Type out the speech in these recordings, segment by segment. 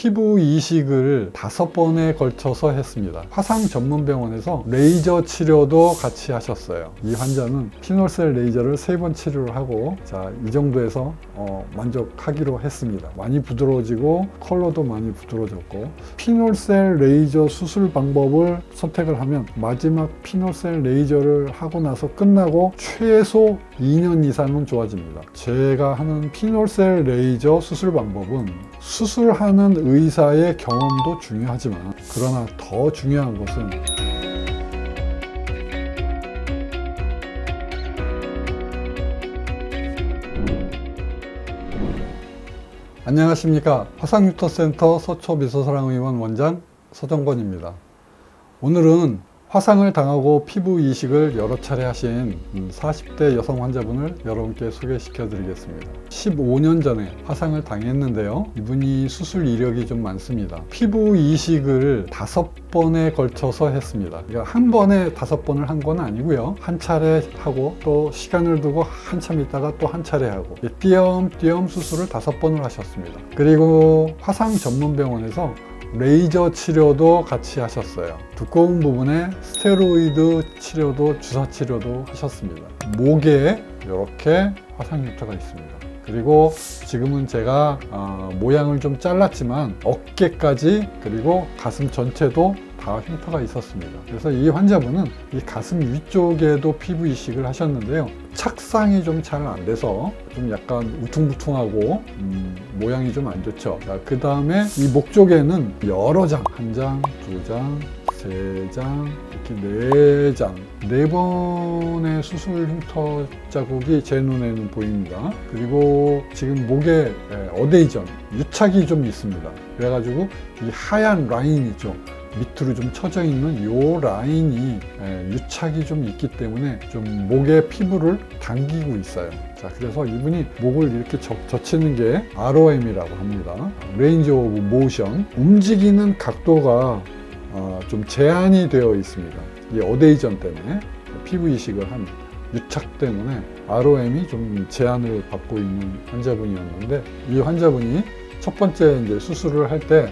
피부 이식을 5번에 걸쳐서 했습니다. 화상 전문 병원에서 레이저 치료도 같이 하셨어요. 이 환자는 피놀셀 레이저를 3번 치료를 하고 이 정도에서 만족하기로 했습니다. 많이 부드러워지고 컬러도 많이 부드러워졌고, 피놀셀 레이저 수술 방법을 선택을 하면 마지막 피놀셀 레이저를 하고 나서 끝나고 최소 2년 이상은 좋아집니다. 제가 하는 피놀셀 레이저 수술 방법은 수술하는 의사의 경험도 중요하지만, 그러나 더 중요한 것은 안녕하십니까. 화상유터센터 서초미소사랑의원 원장 서정권입니다. 오늘은 화상을 당하고 피부 이식을 여러 차례 하신 40대 여성 환자분을 여러분께 소개시켜 드리겠습니다. 15년 전에 화상을 당했는데요. 이분이 수술 이력이 좀 많습니다. 피부 이식을 5번에 걸쳐서 했습니다. 그러니까 한 번에 5번을 한 건 아니고요. 한 차례 하고 또 시간을 두고 한참 있다가 또 한 차례 하고 띄엄띄엄 수술을 5번을 하셨습니다. 그리고 화상 전문 병원에서 레이저 치료도 같이 하셨어요. 두꺼운 부분에 스테로이드 치료도, 주사 치료도 하셨습니다. 목에 이렇게 화상 흉터가 있습니다. 그리고 지금은 제가 모양을 좀 잘랐지만 어깨까지, 그리고 가슴 전체도 다 흉터가 있었습니다. 그래서 이 환자분은 이 가슴 위쪽에도 피부 이식을 하셨는데요. 착상이 좀 잘 안 돼서 좀 약간 우퉁부퉁하고 모양이 좀 안 좋죠. 그 다음에 이 목 쪽에는 여러 장, 1장, 2장, 3장, 이렇게 4장, 4번의 수술 흉터 자국이 제 눈에는 보입니다. 그리고 지금 목에 어데이전, 유착이 좀 있습니다. 그래가지고 이 하얀 라인 있죠. 밑으로 좀 처져 있는 이 라인이 유착이 좀 있기 때문에 좀 목의 피부를 당기고 있어요. 그래서 이분이 목을 이렇게 젖히는 게 ROM이라고 합니다. 레인지 오브 모션. 움직이는 각도가 좀 제한이 되어 있습니다. 이 어데이전 때문에, 피부 이식을 한 유착 때문에 ROM이 좀 제한을 받고 있는 환자분이었는데, 이 환자분이 첫 번째 이제 수술을 할 때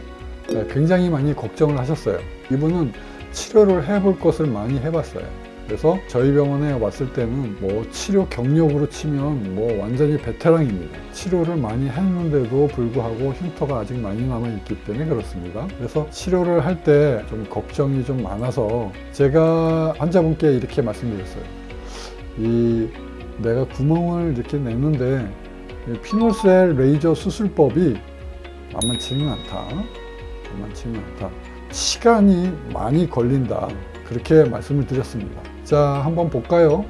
굉장히 많이 걱정을 하셨어요. 이분은 치료를 해볼 것을 많이 해봤어요. 그래서 저희 병원에 왔을 때는 뭐 치료 경력으로 치면 뭐 완전히 베테랑입니다. 치료를 많이 했는데도 불구하고 흉터가 아직 많이 남아있기 때문에 그렇습니다. 그래서 치료를 할 때 좀 걱정이 좀 많아서 제가 환자분께 이렇게 말씀드렸어요. 내가 구멍을 이렇게 내는데 피놀셀 레이저 수술법이 만만치는 않다. 시간이 많이 걸린다. 그렇게 말씀을 드렸습니다. 자, 한번 볼까요?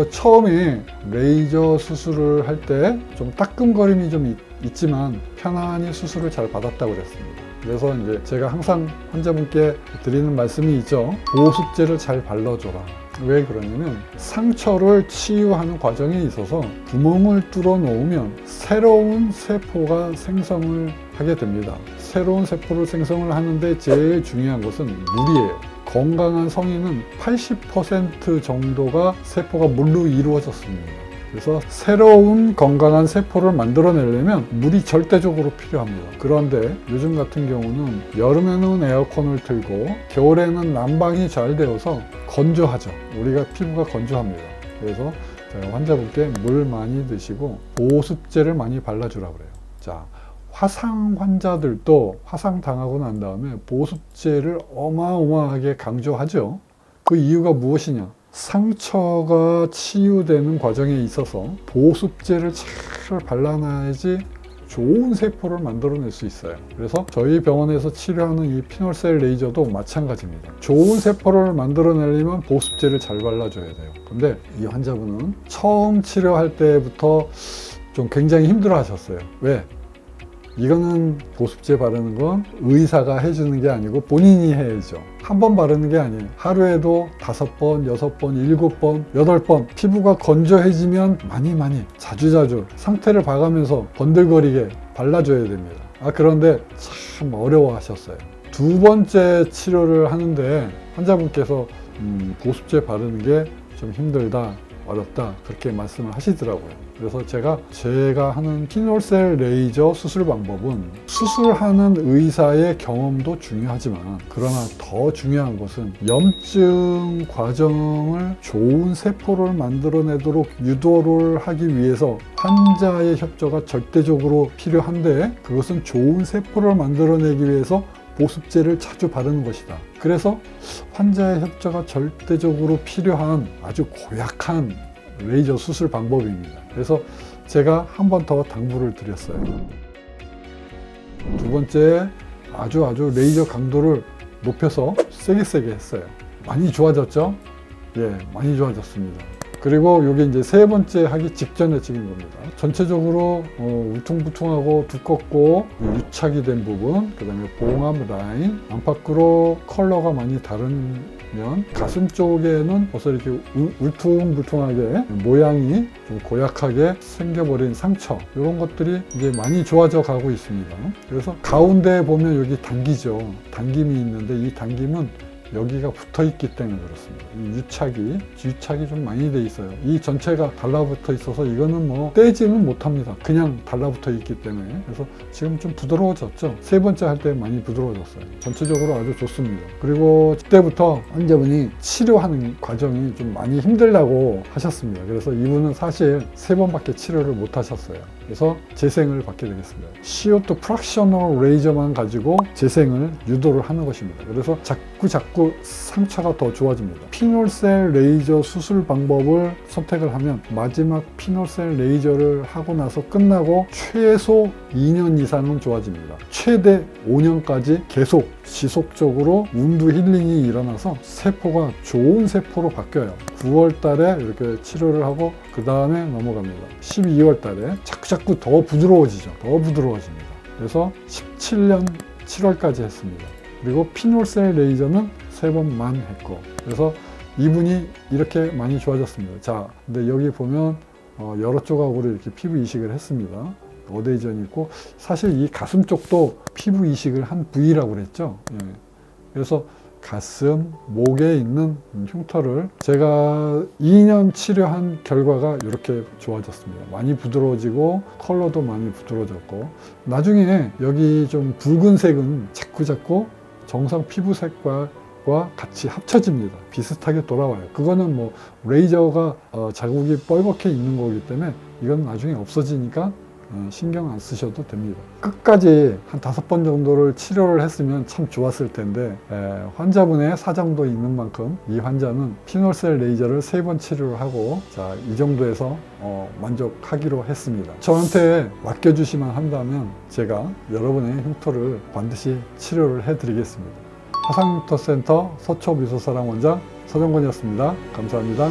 처음에 레이저 수술을 할 때 좀 따끔거림이 좀 있지만 편안히 수술을 잘 받았다고 그랬습니다. 그래서 이제 제가 항상 환자분께 드리는 말씀이 있죠. 보습제를 잘 발라줘라. 왜 그러냐면 상처를 치유하는 과정에 있어서 구멍을 뚫어 놓으면 새로운 세포가 생성을 하게 됩니다. 새로운 세포를 생성을 하는데 제일 중요한 것은 물이에요. 건강한 성인은 80% 정도가 세포가 물로 이루어졌습니다. 그래서 새로운 건강한 세포를 만들어내려면 물이 절대적으로 필요합니다. 그런데 요즘 같은 경우는 여름에는 에어컨을 틀고 겨울에는 난방이 잘 되어서 건조하죠. 우리가 피부가 건조합니다. 그래서 제가 환자분께 물 많이 드시고 보습제를 많이 발라주라고 그래요. 자, 화상 환자들도 화상 당하고 난 다음에 보습제를 어마어마하게 강조하죠. 그 이유가 무엇이냐? 상처가 치유되는 과정에 있어서 보습제를 잘 발라놔야지 좋은 세포를 만들어낼 수 있어요. 그래서 저희 병원에서 치료하는 이 피놀셀 레이저도 마찬가지입니다. 좋은 세포를 만들어내려면 보습제를 잘 발라줘야 돼요. 근데 이 환자분은 처음 치료할 때부터 좀 굉장히 힘들어 하셨어요. 왜? 이거는 보습제 바르는 건 의사가 해주는 게 아니고 본인이 해야죠. 한 번 바르는 게 아니에요. 하루에도 5번, 6번, 7번, 8번 피부가 건조해지면 많이 자주자주 상태를 봐가면서 번들거리게 발라줘야 됩니다. 그런데 참 어려워하셨어요. 2번째 치료를 하는데 환자분께서 보습제 바르는 게 좀 힘들다 어렵다 그렇게 말씀을 하시더라고요. 그래서 제가 하는 피놀셀 레이저 수술 방법은 수술하는 의사의 경험도 중요하지만 그러나 더 중요한 것은 염증 과정을 좋은 세포를 만들어내도록 유도를 하기 위해서 환자의 협조가 절대적으로 필요한데 그것은 좋은 세포를 만들어내기 위해서 보습제를 자주 바르는 것이다. 그래서 환자의 협조가 절대적으로 필요한 아주 고약한 레이저 수술 방법입니다. 그래서 제가 한 번 더 당부를 드렸어요. 두 번째, 아주 레이저 강도를 높여서 세게 했어요. 많이 좋아졌죠? 예, 많이 좋아졌습니다. 그리고 이게 이제 세 번째 하기 직전에 찍은 겁니다. 전체적으로 울퉁불퉁하고 두껍고 유착이 된 부분, 그 다음에 봉합 라인, 안팎으로 컬러가 많이 다르면 가슴 쪽에는 벌써 이렇게 울퉁불퉁하게 모양이 좀 고약하게 생겨버린 상처, 이런 것들이 이제 많이 좋아져 가고 있습니다. 그래서 가운데 보면 여기 당기죠. 당김이 있는데 이 당김은 여기가 붙어 있기 때문에 그렇습니다. 이 유착이 좀 많이 돼 있어요. 이 전체가 달라붙어 있어서 이거는 뭐 떼지는 못합니다. 그냥 달라붙어 있기 때문에. 그래서 지금 좀 부드러워졌죠. 세 번째 할 때 많이 부드러워졌어요. 전체적으로 아주 좋습니다. 그리고 그때부터 환자분이 치료하는 과정이 좀 많이 힘들다고 하셨습니다. 그래서 이분은 사실 세 번밖에 치료를 못 하셨어요. 그래서 재생을 받게 되겠습니다. CO2 프랙셔널 레이저만 가지고 재생을 유도를 하는 것입니다. 그래서 자꾸 상처가 더 좋아집니다. 피놀셀 레이저 수술 방법을 선택을 하면 마지막 피놀셀 레이저를 하고 나서 끝나고 최소 2년 이상은 좋아집니다. 최대 5년까지 계속 지속적으로 운두 힐링이 일어나서 세포가 좋은 세포로 바뀌어요. 9월 달에 이렇게 치료를 하고 그 다음에 넘어갑니다. 12월 달에 자꾸 더 부드러워지죠. 더 부드러워집니다. 그래서 17년 7월까지 했습니다. 그리고 피놀셀 레이저는 3번만 했고, 그래서 이분이 이렇게 많이 좋아졌습니다. 자, 근데 여기 보면 여러 조각으로 이렇게 피부 이식을 했습니다. 어데이전이 있고, 사실 이 가슴 쪽도 피부 이식을 한 부위라고 그랬죠. 예. 그래서 가슴, 목에 있는 흉터를 제가 2년 치료한 결과가 이렇게 좋아졌습니다. 많이 부드러워지고 컬러도 많이 부드러워졌고, 나중에 여기 좀 붉은색은 자꾸 정상 피부색과 같이 합쳐집니다. 비슷하게 돌아와요. 그거는 뭐 레이저가 자국이 뻘겋게 있는 거기 때문에 이건 나중에 없어지니까 신경 안 쓰셔도 됩니다. 끝까지 한 5번 정도를 치료를 했으면 참 좋았을 텐데 환자분의 사정도 있는 만큼 이 환자는 피놀셀 레이저를 3번 치료를 하고 자, 이 정도에서 만족하기로 했습니다. 저한테 맡겨주시면 한다면 제가 여러분의 흉터를 반드시 치료를 해드리겠습니다. 화상흉터센터 서초미소사랑 원장 서정권이었습니다. 감사합니다.